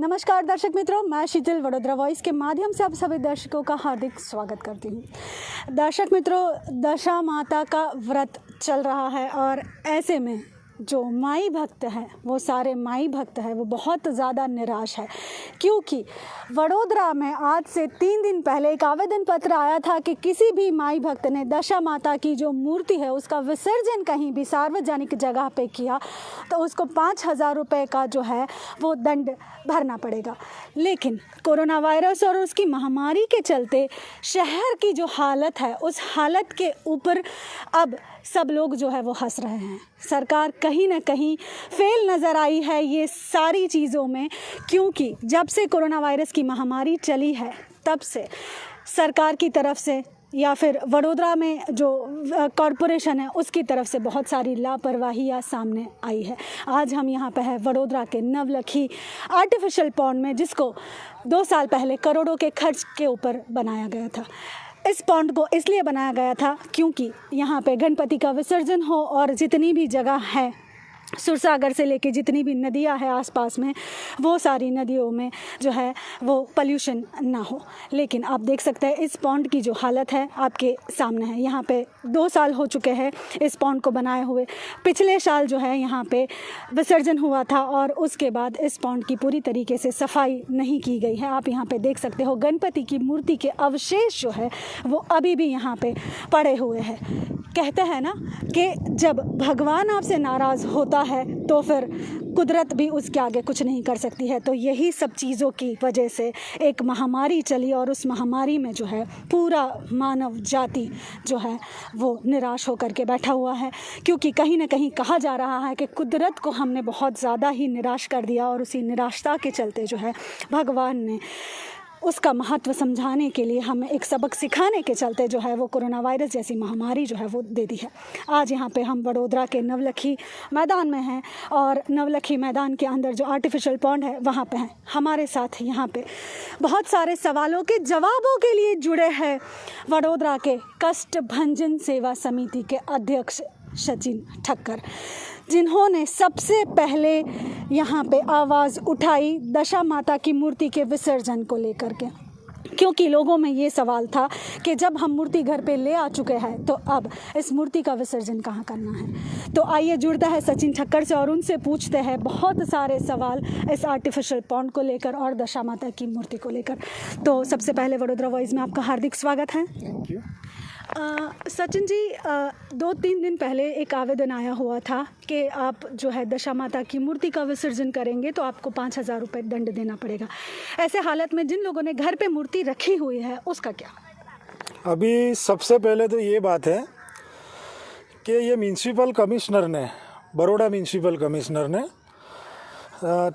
नमस्कार दर्शक मित्रों, मैं शीतल वडोदरा वॉइस के माध्यम से आप सभी दर्शकों का हार्दिक स्वागत करती हूँ। दर्शक मित्रों, दशा माता का व्रत चल रहा है और ऐसे में जो माई भक्त हैं, वो सारे माई भक्त हैं, वो बहुत ज़्यादा निराश है, क्योंकि वडोदरा में आज से 3 दिन पहले एक आवेदन पत्र आया था कि किसी भी माई भक्त ने दशा माता की जो मूर्ति है उसका विसर्जन कहीं भी सार्वजनिक जगह पे किया तो उसको 5,000 रुपये का जो है वो दंड भरना पड़ेगा। लेकिन कोरोना वायरस और उसकी महामारी के चलते शहर की जो हालत है, उस हालत के ऊपर अब सब लोग जो है वो हंस रहे हैं। सरकार कहीं ना कहीं फेल नज़र आई है ये सारी चीज़ों में, क्योंकि जब से कोरोना वायरस की महामारी चली है तब से सरकार की तरफ से या फिर वडोदरा में जो कॉरपोरेशन है उसकी तरफ से बहुत सारी लापरवाहियाँ सामने आई है। आज हम यहाँ पे हैं वडोदरा के नवलखी आर्टिफिशियल पॉन्ड में, जिसको 2 साल पहले करोड़ों के खर्च के ऊपर बनाया गया था। इस पॉन्ड को इसलिए बनाया गया था क्योंकि यहाँ पे गणपति का विसर्जन हो और जितनी भी जगह है, सुरसागर से लेके जितनी भी नदियाँ हैं आसपास में, वो सारी नदियों में जो है वो पोल्यूशन ना हो। लेकिन आप देख सकते हैं इस पॉन्ड की जो हालत है आपके सामने है। यहाँ पे 2 साल हो चुके हैं इस पॉन्ड को बनाए हुए। पिछले साल जो है यहाँ पे विसर्जन हुआ था और उसके बाद इस पॉन्ड की पूरी तरीके से सफाई नहीं की गई है। आप यहाँ पे देख सकते हो गणपति की मूर्ति के अवशेष जो है वो अभी भी यहाँ पे पड़े हुए हैं। कहते हैं ना कि जब भगवान आपसे नाराज़ होता है तो फिर कुदरत भी उसके आगे कुछ नहीं कर सकती है। तो यही सब चीज़ों की वजह से एक महामारी चली और उस महामारी में जो है पूरा मानव जाति जो है वो निराश होकर के बैठा हुआ है, क्योंकि कहीं ना कहीं कहा जा रहा है कि कुदरत को हमने बहुत ज़्यादा ही निराश कर दिया और उसी निराशता के चलते जो है भगवान ने उसका महत्व समझाने के लिए, हमें एक सबक सिखाने के चलते जो है वो कोरोना वायरस जैसी महामारी जो है वो दे दी है। आज यहाँ पे हम वडोदरा के नवलखी मैदान में हैं और नवलखी मैदान के अंदर जो आर्टिफिशियल पॉन्ड है वहाँ पे हैं। हमारे साथ यहाँ पे बहुत सारे सवालों के जवाबों के लिए जुड़े हैं वडोदरा के कष्ट भंजन सेवा समिति के अध्यक्ष सचिन ठक्कर, जिन्होंने सबसे पहले यहाँ पे आवाज़ उठाई दशा माता की मूर्ति के विसर्जन को लेकर के, क्योंकि लोगों में ये सवाल था कि जब हम मूर्ति घर पे ले आ चुके हैं तो अब इस मूर्ति का विसर्जन कहाँ करना है। तो आइए जुड़ता है सचिन ठक्कर से और उनसे पूछते हैं बहुत सारे सवाल इस आर्टिफिशियल पॉन्ड को लेकर और दशा माता की मूर्ति को लेकर। तो सबसे पहले वडोदरा वॉइस में आपका हार्दिक स्वागत है। Thank you. सचिन जी, 2-3 दिन पहले एक आवेदन आया हुआ था कि आप जो है दशा माता की मूर्ति का विसर्जन करेंगे तो आपको 5,000 रुपये दंड देना पड़ेगा। ऐसे हालत में जिन लोगों ने घर पे मूर्ति रखी हुई है उसका क्या? अभी सबसे पहले तो ये बात है कि ये म्यूनसिपल कमिश्नर ने, बड़ौदा म्यूनसिपल कमिश्नर ने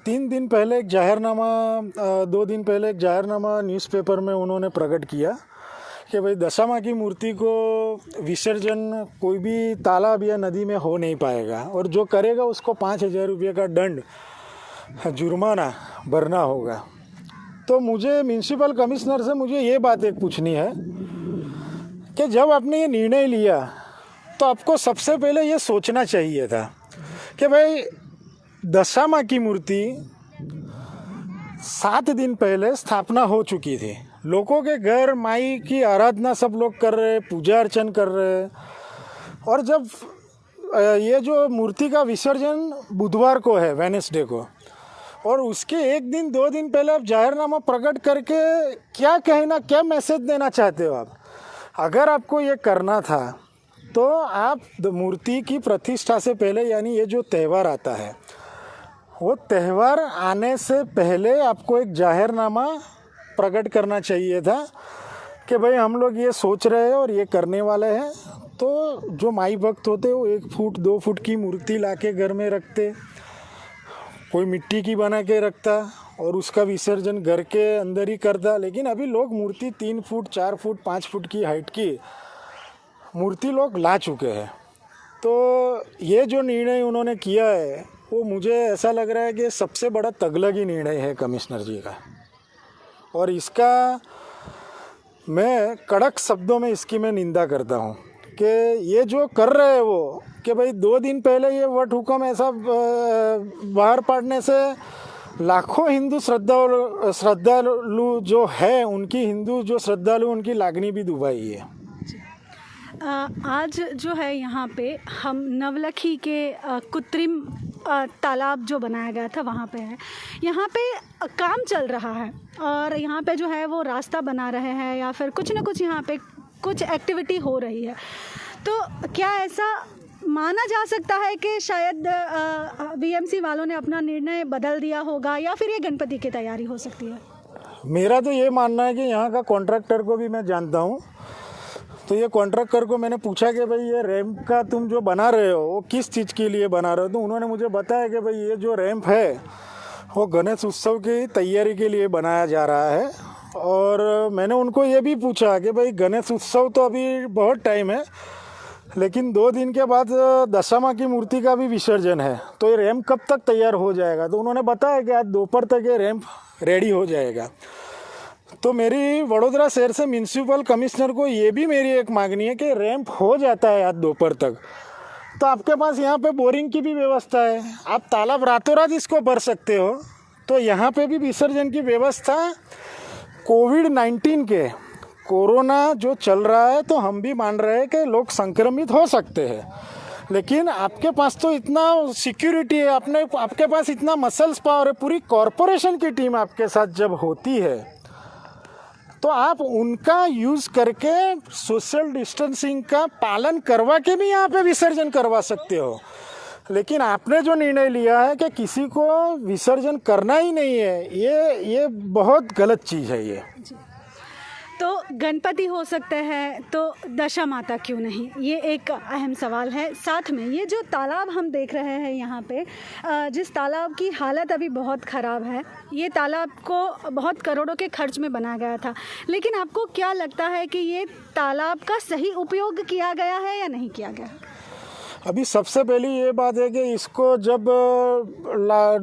3 दिन पहले एक जाहिरनामा, 2 दिन पहले एक जाहिरनामा न्यूज़पेपर में उन्होंने प्रकट किया कि भाई दशा माँ की मूर्ति को विसर्जन कोई भी तालाब या नदी में हो नहीं पाएगा और जो करेगा उसको 5,000 रुपये का दंड, जुर्माना भरना होगा। तो मुझे म्यूनसिपल कमिश्नर से मुझे ये बात एक पूछनी है कि जब आपने ये निर्णय लिया तो आपको सबसे पहले ये सोचना चाहिए था कि भाई दशा माँ की मूर्ति 7 दिन पहले स्थापना हो चुकी थी। लोगों के घर माई की आराधना सब लोग कर रहे, पूजा अर्चन कर रहे, और जब ये जो मूर्ति का विसर्जन बुधवार को है, वेडनेसडे को, और उसके 1 दिन 2 दिन पहले आप जाहिरनामा प्रकट करके क्या कहना, क्या मैसेज देना चाहते हो आप? अगर आपको ये करना था तो आप मूर्ति की प्रतिष्ठा से पहले, यानी ये जो त्यौहार आता है, वो त्यौहार आने से पहले आपको एक जाहिरनामा प्रकट करना चाहिए था कि भाई हम लोग ये सोच रहे हैं और ये करने वाले हैं। तो जो माई भक्त होते वो 1 फुट 2 फुट की मूर्ति लाके घर में रखते, कोई मिट्टी की बना के रखता और उसका विसर्जन घर के अंदर ही करता। लेकिन अभी लोग मूर्ति 3 फुट 4 फुट 5 फुट की हाइट की मूर्ति लोग ला चुके हैं। तो ये जो निर्णय उन्होंने किया है वो मुझे ऐसा लग रहा है कि सबसे बड़ा तगलगी निर्णय है कमिश्नर जी का, और इसका मैं कड़क शब्दों में इसकी मैं निंदा करता हूँ कि ये जो कर रहे हैं वो कि भाई 2 दिन पहले ये वट हुक्म ऐसा बाहर पड़ने से लाखों हिंदू श्रद्धालु जो है, उनकी हिंदू जो श्रद्धालु उनकी लागनी भी दुभाई है। आज जो है यहाँ पे हम नवलखी के कृत्रिम तालाब जो बनाया गया था वहाँ पे है। यहाँ पे काम चल रहा है और यहाँ पे जो है वो रास्ता बना रहे हैं या फिर कुछ ना कुछ यहाँ पे कुछ एक्टिविटी हो रही है। तो क्या ऐसा माना जा सकता है कि शायद वीएमसी वालों ने अपना निर्णय बदल दिया होगा या फिर ये गणपति की तैयारी हो सकती है? मेरा तो ये मानना है कि यहाँ का कॉन्ट्रैक्टर को भी मैं जानता हूँ। तो ये कॉन्ट्रैक्टर को मैंने पूछा कि भाई ये रैंप का तुम जो बना रहे हो वो किस चीज़ के लिए बना रहे हो, तो उन्होंने मुझे बताया कि भाई ये जो रैंप है वो गणेश उत्सव की तैयारी के लिए बनाया जा रहा है। और मैंने उनको ये भी पूछा कि भाई गणेश उत्सव तो अभी बहुत टाइम है, लेकिन 2 दिन के बाद दशामा की मूर्ति का भी विसर्जन है, तो ये रैंप कब तक तैयार हो जाएगा? तो उन्होंने बताया कि आज दोपहर तक ये रैंप रेडी हो जाएगा। तो मेरी वडोदरा शहर से म्यूनसिपल कमिश्नर को ये भी मेरी एक मांगनी है कि रैंप हो जाता है आज दोपहर तक, तो आपके पास यहाँ पे बोरिंग की भी व्यवस्था है, आप तालाब रातों रात इसको भर सकते हो। तो यहाँ पे भी विसर्जन की व्यवस्था कोविड-19 के कोरोना जो चल रहा है, तो हम भी मान रहे हैं कि लोग संक्रमित हो सकते हैं, लेकिन आपके पास तो इतना सिक्योरिटी है, आपके पास इतना मसल्स पावर है, पूरी कॉरपोरेशन की टीम आपके साथ जब होती है तो आप उनका यूज़ करके सोशल डिस्टेंसिंग का पालन करवा के भी यहाँ पे विसर्जन करवा सकते हो। लेकिन आपने जो निर्णय लिया है कि किसी को विसर्जन करना ही नहीं है, ये बहुत गलत चीज़ है ये। तो गणपति हो सकते हैं तो दशा माता क्यों नहीं, ये एक अहम सवाल है। साथ में ये जो तालाब हम देख रहे हैं यहाँ पे, जिस तालाब की हालत अभी बहुत ख़राब है, ये तालाब को बहुत करोड़ों के खर्च में बनाया गया था, लेकिन आपको क्या लगता है कि ये तालाब का सही उपयोग किया गया है या नहीं किया गया? अभी सबसे पहली ये बात है कि इसको जब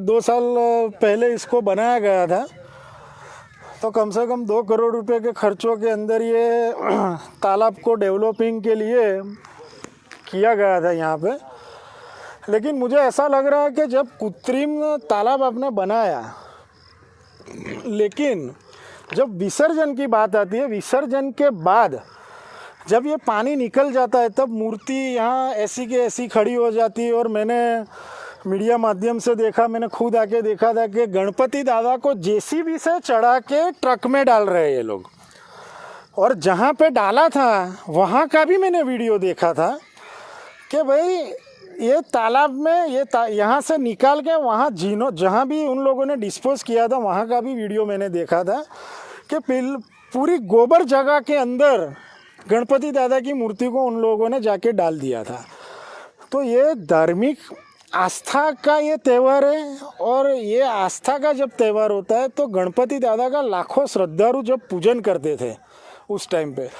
2 साल पहले इसको बनाया गया था तो कम से कम 2 करोड़ रुपए के खर्चों के अंदर ये तालाब को डेवलपिंग के लिए किया गया था यहाँ पे। लेकिन मुझे ऐसा लग रहा है कि जब कृत्रिम तालाब आपने बनाया, लेकिन जब विसर्जन की बात आती है, विसर्जन के बाद जब ये पानी निकल जाता है तब मूर्ति यहाँ ऐसी के ऐसी खड़ी हो जाती है। और मैंने मीडिया माध्यम से देखा, मैंने खुद आके देखा था कि गणपति दादा को जेसीबी से चढ़ा के ट्रक में डाल रहे हैं ये लोग, और जहाँ पे डाला था वहाँ का भी मैंने वीडियो देखा था कि भाई ये तालाब में यहाँ से निकाल के वहाँ जहाँ भी उन लोगों ने डिस्पोज किया था वहाँ का भी वीडियो मैंने देखा था कि पूरी गोबर जगह के अंदर गणपति दादा की मूर्ति को उन लोगों ने जाके डाल दिया था। तो ये धार्मिक आस्था का ये त्यौहार है, और ये आस्था का जब त्यौहार होता है तो गणपति दादा का लाखों श्रद्धालु जब पूजन करते थे उस टाइम पे,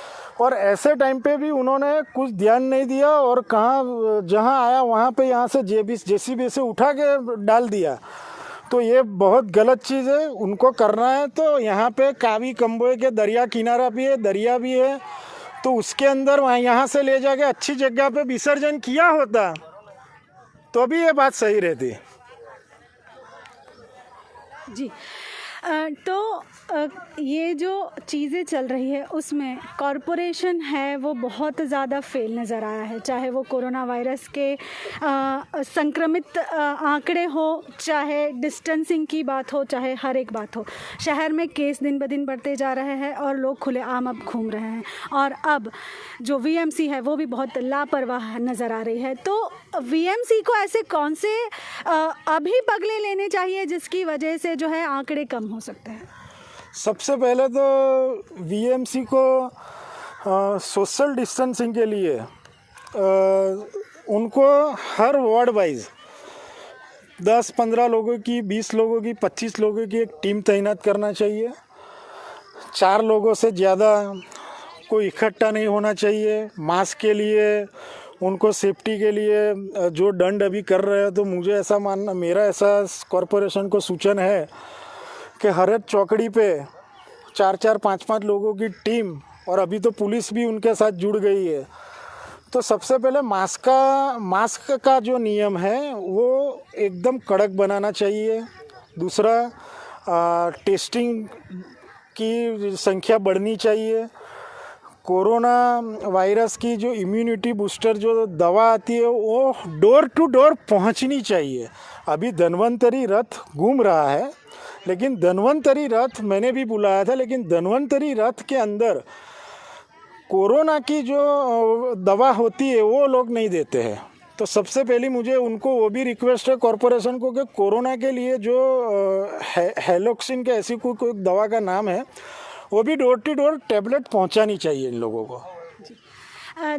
और ऐसे टाइम पे भी उन्होंने कुछ ध्यान नहीं दिया और कहाँ जहाँ आया वहाँ पे यहाँ से जेसीबी से उठा के डाल दिया। तो ये बहुत गलत चीज़ है, उनको करना है तो यहाँ पे कावी कंबोई के दरिया किनारा भी है, दरिया भी है, तो उसके अंदर वहाँ यहाँ से ले जाके अच्छी जगह पे विसर्जन किया होता तो भी ये बात सही रहती। जी, तो ये जो चीज़ें चल रही है उसमें कॉरपोरेशन है वो बहुत ज़्यादा फेल नज़र आया है, चाहे वो कोरोना वायरस के संक्रमित आंकड़े हो, चाहे डिस्टेंसिंग की बात हो, चाहे हर एक बात हो। शहर में केस दिन ब दिन बढ़ते जा रहे हैं और लोग खुलेआम अब घूम रहे हैं, और अब जो वीएमसी है वो भी बहुत लापरवाह नज़र आ रही है। तो वीएमसी को ऐसे कौन से अभी पगले लेने चाहिए जिसकी वजह से जो है आंकड़े कम हो सकते हैं? सबसे पहले तो वीएमसी को सोशल डिस्टेंसिंग के लिए उनको हर वार्ड वाइज 10-15 लोगों की, 20 लोगों की, 25 लोगों की एक टीम तैनात करना चाहिए। 4 लोगों से ज़्यादा कोई इकट्ठा नहीं होना चाहिए। मास्क के लिए, उनको सेफ्टी के लिए जो दंड अभी कर रहे हैं, तो मुझे ऐसा मानना, मेरा ऐसा कॉरपोरेशन को सूचन है कि हर एक चौकड़ी पे 4-4, 5-5 लोगों की टीम, और अभी तो पुलिस भी उनके साथ जुड़ गई है। तो सबसे पहले मास्क का जो नियम है वो एकदम कड़क बनाना चाहिए। दूसरा टेस्टिंग की संख्या बढ़नी चाहिए। कोरोना वायरस की जो इम्यूनिटी बूस्टर जो दवा आती है वो डोर टू डोर पहुंचनी चाहिए। अभी धन्वंतरी रथ घूम रहा है, लेकिन धन्वंतरी रथ मैंने भी बुलाया था, लेकिन धन्वंतरी रथ के अंदर कोरोना की जो दवा होती है वो लोग नहीं देते हैं। तो सबसे पहले मुझे उनको वो भी रिक्वेस्ट है कॉरपोरेशन को कि कोरोना के लिए जो हेलोक्सिन के ऐसी कोई दवा का नाम है वो भी डोर टू डोर टैबलेट पहुंचानी चाहिए इन लोगों को।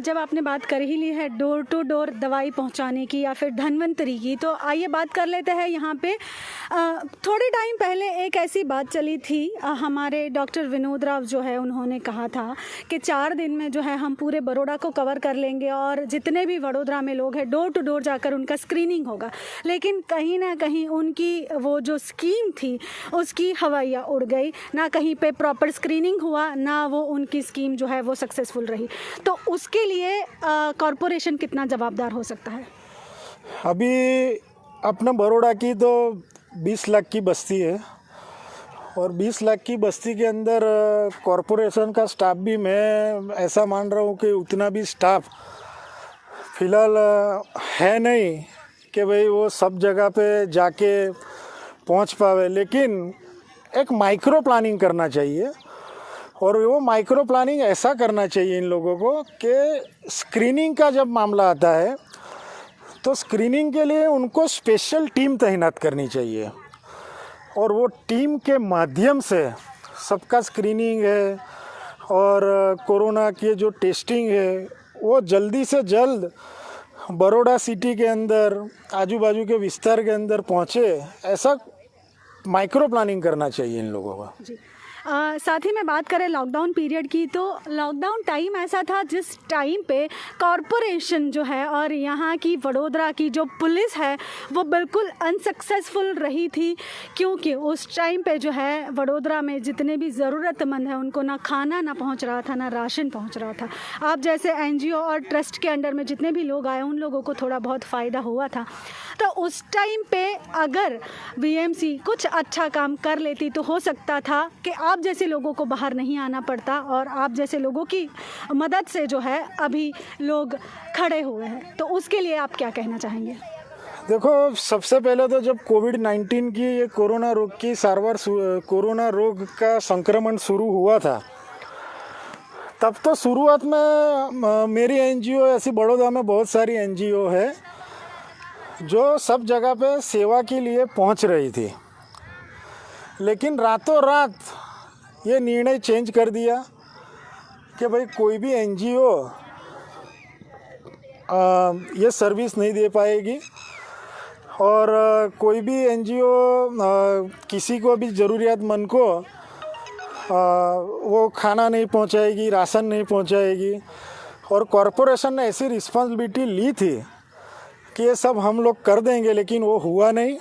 जब आपने बात कर ही ली है डोर टू डोर दवाई पहुंचाने की या फिर धन्वंतरी की, तो आइए बात कर लेते हैं यहाँ पे। थोड़े टाइम पहले एक ऐसी बात चली थी, हमारे डॉक्टर विनोद राव जो है उन्होंने कहा था कि 4 दिन में जो है हम पूरे बड़ौदा को कवर कर लेंगे और जितने भी वडोदरा में लोग हैं डोर टू डोर जाकर उनका स्क्रीनिंग होगा। लेकिन कहीं ना कहीं उनकी वो जो स्कीम थी उसकी हवाइयाँ उड़ गई, ना कहीं पे प्रॉपर स्क्रीनिंग हुआ, ना वो उनकी स्कीम जो है वो सक्सेसफुल रही। तो उसके लिए कॉरपोरेशन कितना जवाबदार हो सकता है? अभी अपना बड़ौदा की तो 20 लाख की बस्ती है और 20 लाख की बस्ती के अंदर कॉरपोरेशन का स्टाफ भी मैं ऐसा मान रहा हूँ कि उतना भी स्टाफ फ़िलहाल है नहीं कि भाई वो सब जगह पे जाके पहुँच पावे। लेकिन एक माइक्रो प्लानिंग करना चाहिए और वो माइक्रो प्लानिंग ऐसा करना चाहिए इन लोगों को कि स्क्रीनिंग का जब मामला आता है तो स्क्रीनिंग के लिए उनको स्पेशल टीम तैनात करनी चाहिए और वो टीम के माध्यम से सबका स्क्रीनिंग है और कोरोना की जो टेस्टिंग है वो जल्दी से जल्द बड़ौदा सिटी के अंदर आजू बाजू के विस्तार के अंदर पहुँचे। ऐसा माइक्रो प्लानिंग करना चाहिए इन लोगों का। जी। साथ ही में बात करें लॉकडाउन पीरियड की, तो लॉकडाउन टाइम ऐसा था जिस टाइम पे कॉरपोरेशन जो है और यहाँ की वडोदरा की जो पुलिस है वो बिल्कुल अनसक्सेसफुल रही थी, क्योंकि उस टाइम पे जो है वडोदरा में जितने भी ज़रूरतमंद हैं उनको ना खाना ना पहुँच रहा था, ना राशन पहुँच रहा था। आप जैसे एनजीओ और ट्रस्ट के अंडर में जितने भी लोग आए उन लोगों को थोड़ा बहुत फ़ायदा हुआ था। तो उस टाइम पे अगर वीएमसी कुछ अच्छा काम कर लेती तो हो सकता था कि आप जैसे लोगों को बाहर नहीं आना पड़ता और आप जैसे लोगों की मदद से जो है अभी लोग खड़े हुए हैं। तो उसके लिए आप क्या कहना चाहेंगे? देखो, सबसे पहले तो जब कोविड-19 की ये कोरोना रोग की सारवार कोरोना रोग का संक्रमण शुरू हुआ था तब तो शुरुआत में मेरी एनजीओ ऐसी बड़ौदा में बहुत सारी एनजीओ है जो सब जगह पे सेवा के लिए पहुंच रही थी। लेकिन रातों रात ये निर्णय चेंज कर दिया कि भाई कोई भी एनजीओ ये सर्विस नहीं दे पाएगी और कोई भी एनजीओ किसी को भी ज़रूरियातमंद को वो खाना नहीं पहुंचाएगी, राशन नहीं पहुंचाएगी। और कॉरपोरेशन ने ऐसी रिस्पॉन्सिबिलिटी ली थी कि ये सब हम लोग कर देंगे, लेकिन वो हुआ नहीं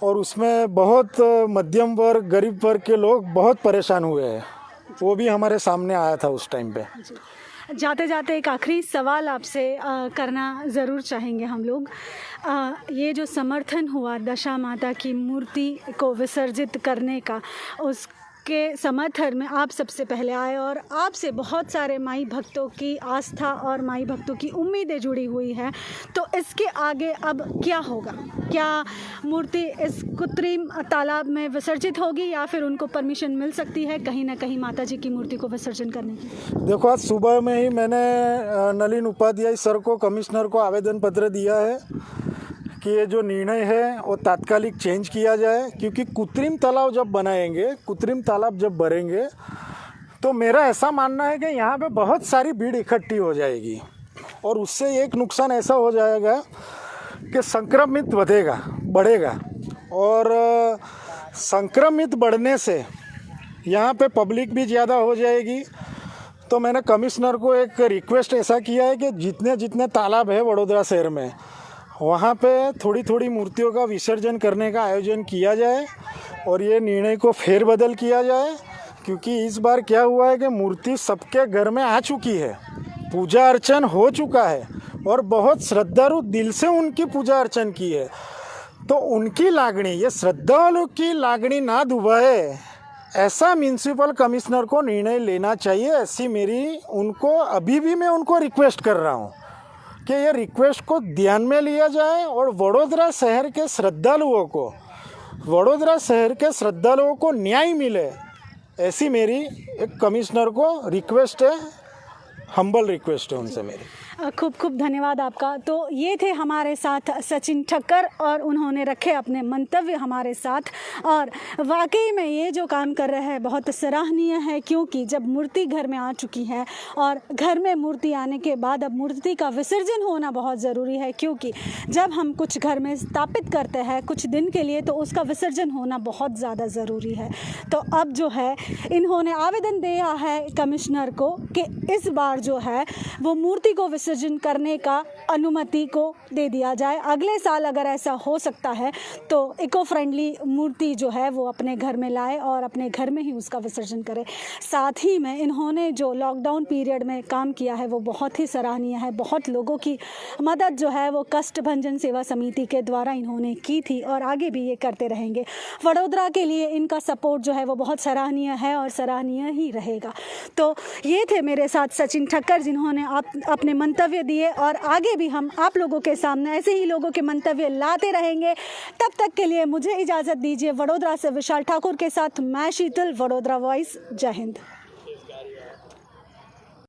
और उसमें बहुत मध्यम वर्ग, गरीब वर्ग के लोग बहुत परेशान हुए हैं। वो भी हमारे सामने आया था उस टाइम पे। जाते जाते एक आखिरी सवाल आपसे करना ज़रूर चाहेंगे हम लोग। ये जो समर्थन हुआ दशा माता की मूर्ति को विसर्जित करने का, उसके समर्थन में आप सबसे पहले आए और आपसे बहुत सारे माई भक्तों की आस्था और माई भक्तों की उम्मीदें जुड़ी हुई हैं। तो इसके आगे अब क्या होगा? क्या मूर्ति इस कृत्रिम तालाब में विसर्जित होगी या फिर उनको परमिशन मिल सकती है कहीं ना कहीं माता जी की मूर्ति को विसर्जन करने की? देखो, आज सुबह में ही मैंने नलिन उपाध्याय सर को, कमिश्नर को आवेदन पत्र दिया है कि ये जो निर्णय है वो तात्कालिक चेंज किया जाए, क्योंकि कृत्रिम तालाब जब बनाएंगे, कृत्रिम तालाब जब भरेंगे तो मेरा ऐसा मानना है कि यहाँ पे बहुत सारी भीड़ इकट्ठी हो जाएगी और उससे एक नुकसान ऐसा हो जाएगा कि संक्रमित बढ़ेगा और संक्रमित बढ़ने से यहाँ पे पब्लिक भी ज़्यादा हो जाएगी। तो मैंने कमिश्नर को एक रिक्वेस्ट ऐसा किया है कि जितने तालाब है वडोदरा शहर में वहाँ पे थोड़ी थोड़ी मूर्तियों का विसर्जन करने का आयोजन किया जाए और ये निर्णय को फेरबदल किया जाए, क्योंकि इस बार क्या हुआ है कि मूर्ति सबके घर में आ चुकी है, पूजा अर्चन हो चुका है और बहुत श्रद्धालु दिल से उनकी पूजा अर्चन की है। तो उनकी लागणी, ये श्रद्धालु की लागणी ना दुभाए, ऐसा म्यूनसिपल कमिश्नर को निर्णय लेना चाहिए। ऐसी मेरी उनको अभी भी मैं उनको रिक्वेस्ट कर रहा हूँ कि ये रिक्वेस्ट को ध्यान में लिया जाए और वडोदरा शहर के श्रद्धालुओं को न्याय मिले, ऐसी मेरी एक कमिश्नर को रिक्वेस्ट है, हम्बल रिक्वेस्ट है उनसे मेरी। खूब खूब धन्यवाद आपका। तो ये थे हमारे साथ सचिन ठक्कर और उन्होंने रखे अपने मंतव्य हमारे साथ। और वाकई में ये जो काम कर रहे हैं बहुत सराहनीय है, क्योंकि जब मूर्ति घर में आ चुकी है और घर में मूर्ति आने के बाद अब मूर्ति का विसर्जन होना बहुत ज़रूरी है, क्योंकि जब हम कुछ घर में स्थापित करते हैं कुछ दिन के लिए तो उसका विसर्जन होना बहुत ज़्यादा ज़रूरी है। तो अब जो है इन्होंने आवेदन दिया है कमिश्नर को कि इस बार जो है वो मूर्ति को विसर्जन करने का अनुमति को दे दिया जाए। अगले साल अगर ऐसा हो सकता है तो इको फ्रेंडली मूर्ति जो है वो अपने घर में लाए और अपने घर में ही उसका विसर्जन करें। साथ ही में इन्होंने जो लॉकडाउन पीरियड में काम किया है वो बहुत ही सराहनीय है। बहुत लोगों की मदद जो है वो कष्टभंजन सेवा समिति के द्वारा इन्होंने की थी और आगे भी ये करते रहेंगे। वडोदरा के लिए इनका सपोर्ट जो है वो बहुत सराहनीय है और सराहनीय ही रहेगा। तो ये थे मेरे साथ सचिन ठक्कर, जिन्होंने अपने मंतव्य दिए और आगे भी हम आप लोगों के सामने ऐसे ही लोगों के मंतव्य लाते रहेंगे। तब तक के लिए मुझे इजाज़त दीजिए। वडोदरा से विशाल ठाकुर के साथ मैं शीतल, वडोदरा वॉइस। जय हिंद।